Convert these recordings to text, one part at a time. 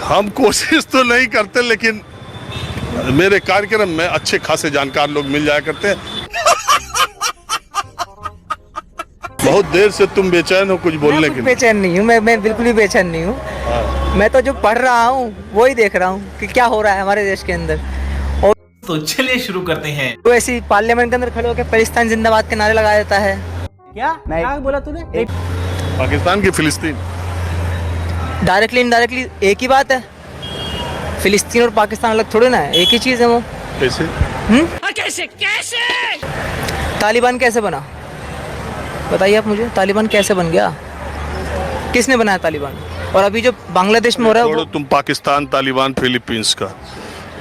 हम कोशिश तो नहीं करते, लेकिन मेरे कार्यक्रम में अच्छे खासे जानकार लोग मिल जाया करते हैं। बहुत देर से तुम बेचैन हो कुछ बोलने के लिए। बेचैन नहीं हूँ मैं बिल्कुल भी बेचैन नहीं हूँ। मैं तो जो पढ़ रहा हूँ वही देख रहा हूँ कि क्या हो रहा है हमारे देश के अंदर। और तो चलिए शुरू करते हैं। तो ऐसी पार्लियामेंट के अंदर खड़े होकर पाकिस्तान जिंदाबाद के नारे लगा देता है। क्या बोला तूने? पाकिस्तान की फिलिस्तीन डायरेक्टली इनडायरेक्टली एक ही बात है। फिलिस्तीन और पाकिस्तान अलग थोड़ी ना है, एक ही चीज़ है वो। कैसे? कैसे तालिबान कैसे बना बताइए आप मुझे। तालिबान कैसे बन गया? किसने बनाया तालिबान? और अभी जो बांग्लादेश में हो रहा है वो... तुम पाकिस्तान, तालिबान, फिलीपींस का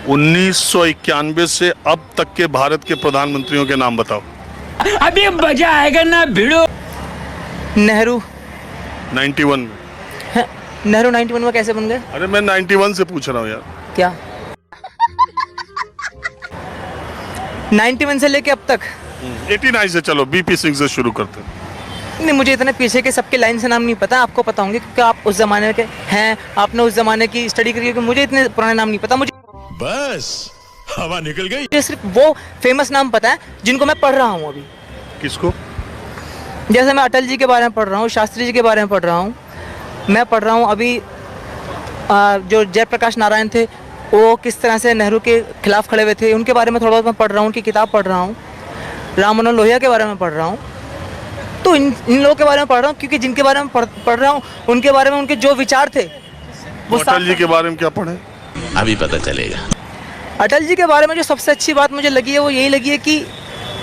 1991 से अब तक के भारत के प्रधानमंत्रियों के नाम बताओ। अभी मजा आएगा ना भिड़ो। नेहरू 91 में। नेहरू 91 में कैसे बन गए? अरे मैं 91 से पूछ रहा हूँ यार। क्या 91 से लेके अब तक? 89 से चलो, बीपी सिंह से शुरू करते हैं। नहीं, मुझे इतने पीछे के सबके लाइन से नाम नहीं पता। आपको पता होंगे क्योंकि आप उस जमाने के हैं, आपने उस जमाने की स्टडी करी है। मुझे इतने पुराने नाम नहीं पता। मुझे बस हवा निकल गई। मुझे सिर्फ वो फेमस नाम पता है जिनको मैं पढ़ रहा हूँ अभी। किसको? जैसे मैं अटल जी के बारे में पढ़ रहा हूँ, शास्त्री जी के बारे में पढ़ रहा हूँ। मैं पढ़ रहा हूँ अभी जो जयप्रकाश नारायण थे वो किस तरह से नेहरू के खिलाफ खड़े हुए थे, उनके बारे में थोड़ा बहुत मैं पढ़ रहा हूँ, उनकी किताब पढ़ रहा हूँ। राम मनोहर लोहिया के बारे में पढ़ रहा हूँ। तो इन लोगों के बारे में पढ़ रहा हूँ क्योंकि जिनके बारे में पढ़ रहा हूँ उनके बारे में उनके जो विचार थे वो अटल जी के बारे में क्या पढ़े? अभी पता चलेगा। अटल जी के बारे में जो सबसे अच्छी बात मुझे लगी है वो यही लगी है कि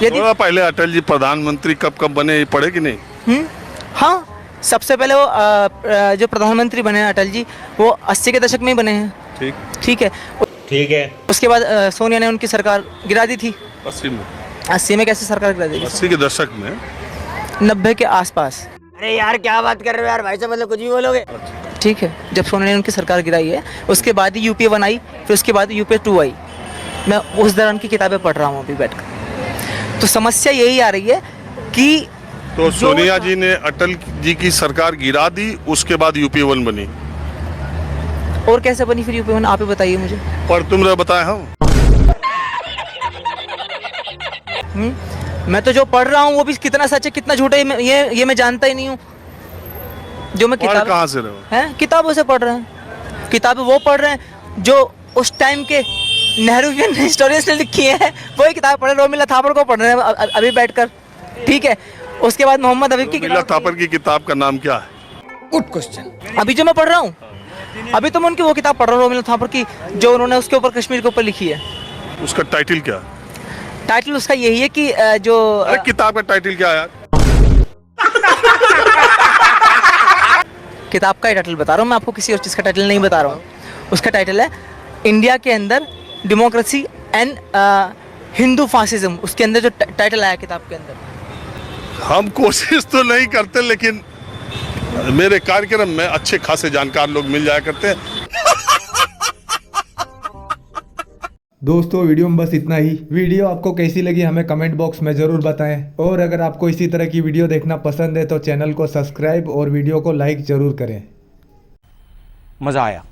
यदि पहले अटल जी प्रधानमंत्री कब बने ये पढ़े कि नहीं? हाँ, सबसे पहले वो जो प्रधानमंत्री बने हैं अटल जी वो 80 के दशक में ही बने हैं। ठीक है। उसके बाद सोनिया ने उनकी सरकार गिरा दी थी। 80 में कैसे सरकार गिरा दी? 80 के दशक में 90 के आसपास। अरे यार क्या बात कर रहे हो यार भाई साहब, मतलब कुछ भी बोलोगे। ठीक है, जब सोनिया ने उनकी सरकार गिराई है उसके बाद ही यूपीए 1 आई, फिर उसके बाद यूपीए 2 आई। मैं उस दौरान की किताबें पढ़ रहा हूँ अभी बैठकर। तो समस्या यही आ रही है कि तो सोनिया जी ने अटल जी की सरकार गिरा दी, उसके बाद यूपीए 1 बनी। और कैसे बनी फिर यूपीए 1? आप ही बताइए मुझे। पर तुमने बताया हूँ। मैं तो जो पढ़ रहा हूँ वो भी कितना सच है कितना झूठ है ये मैं जानता ही नहीं हूँ। जो मैं किताब कहाँ से रहे हो? हैं किताबों से पढ़ रहे हैं। किताबें वो पढ़ रहे हैं जो उस टाइम के नेहरूवियन हिस्टोरियंस ने लिखी है, वही किताब पढ़ रहे हैं। रोमिला थापर को पढ़ रहे हैं अभी बैठकर। ठीक है, उसके बाद मोहम्मद हबीब की रोमिला थापर की किताब का नाम क्या है? Good question. अभी जो मैं पढ़ रहा हूँ अभी तो मैं उनकी वो किताब पढ़ रहा हूँ रोमिला थापर की, जो उन्होंने उसके ऊपर कश्मीर के ऊपर लिखी है। उसका टाइटल क्या? टाइटल उसका यही है कि जो किताब का टाइटल क्या है? किताब का टाइटल बता रहा हूँ मैं आपको, किसी और चीज़ का टाइटल नहीं बता रहा हूँ। उसका टाइटल है इंडिया के अंदर डेमोक्रेसी एंड हिंदू फासिज्म। उसके अंदर जो टाइटल आया किताब के अंदर। हम कोशिश तो नहीं करते, लेकिन मेरे कार्यक्रम में अच्छे खासे जानकार लोग मिल जाया करते हैं। दोस्तों वीडियो में बस इतना ही। वीडियो आपको कैसी लगी हमें कमेंट बॉक्स में ज़रूर बताएं। और अगर आपको इसी तरह की वीडियो देखना पसंद है तो चैनल को सब्सक्राइब और वीडियो को लाइक ज़रूर करें। मजा आया।